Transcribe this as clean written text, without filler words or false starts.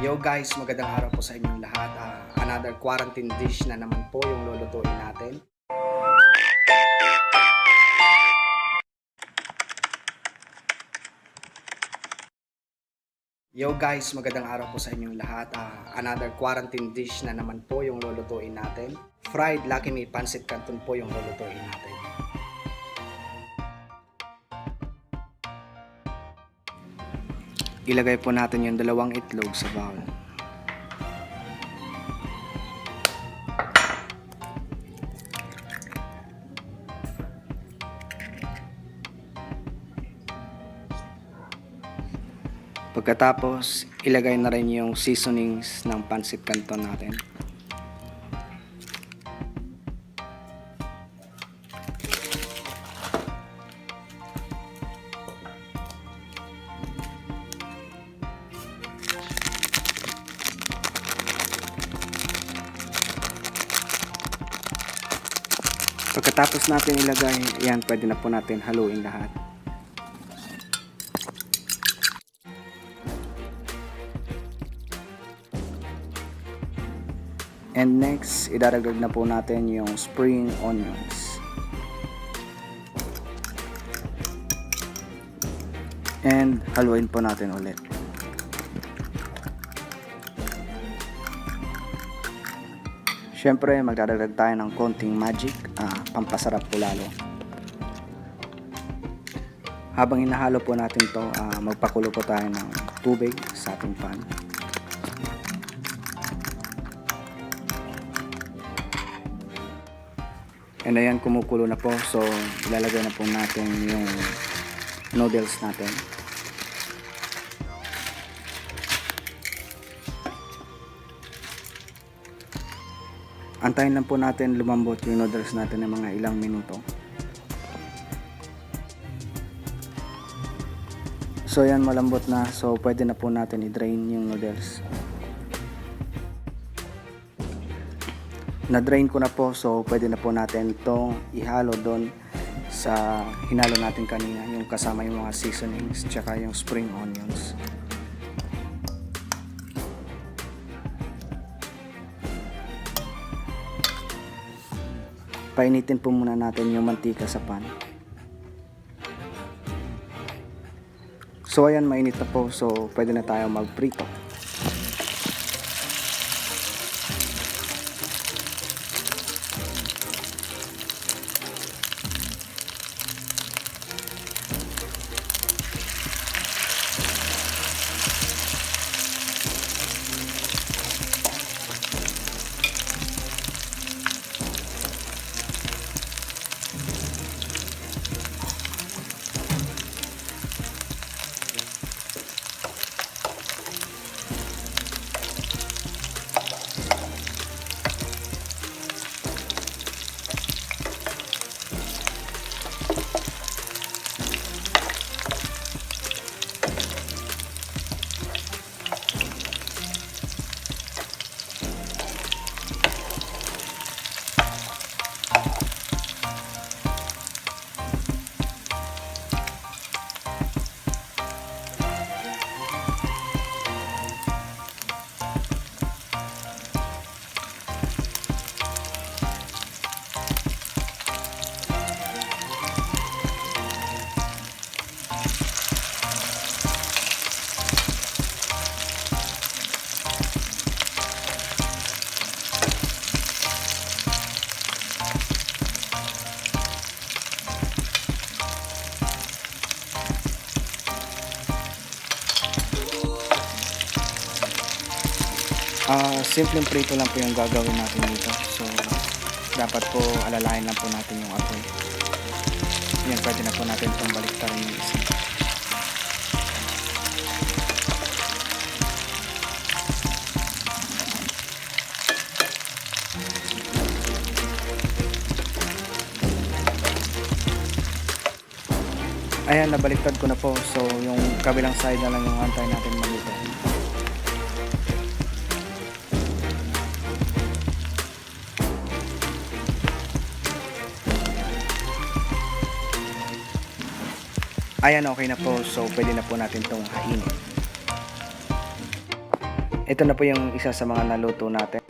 Yo guys, magandang araw po sa inyong lahat. Another quarantine dish na naman po yung lulutuin natin. Yo guys, magandang araw po sa inyong lahat. Another quarantine dish na naman po yung lulutuin natin. Fried Lucky Me Pancit Canton po yung lulutuin natin. Ilagay po natin yung 2 itlog sa bowl. Pagkatapos, ilagay na rin yung seasonings ng pancit canton natin. Pagkatapos natin ilagay, yan, pwede na po natin haluin lahat. And next, idaragdag na po natin yung spring onions. And haluin po natin ulit. Siyempre, magdadagdag tayo ng konting magic, pampasarap po lalo. Habang inahalo po natin to, magpakulo po tayo ng tubig sa ating pan. And ayan, kumukulo na po. So, ilalagay na po natin yung noodles natin. Antayin lang po natin lumambot yung noodles natin ng mga ilang minuto. So, ayan, malambot na. So, pwede na po natin i-drain yung noodles. Na-drain ko na po, so pwede na po natin itong ihalo doon sa hinalo natin kanina, yung kasama yung mga seasonings tsaka yung spring onions. Painitin po muna natin yung mantika sa pan. So ayan, mainit na po, so pwede na tayo magprito. Simpleng prito lang po yung gagawin natin dito. So, dapat po alalayan lang po natin yung apoy. Yan, pwede na po natin itong baliktarin yung isa. Ayan, nabaliktad ko na po. So, yung kabilang side na lang yung antay natin maluto. Ayan, okay na po. So, pwede na po natin itong hainin. ito na po yung isa sa mga naluto natin.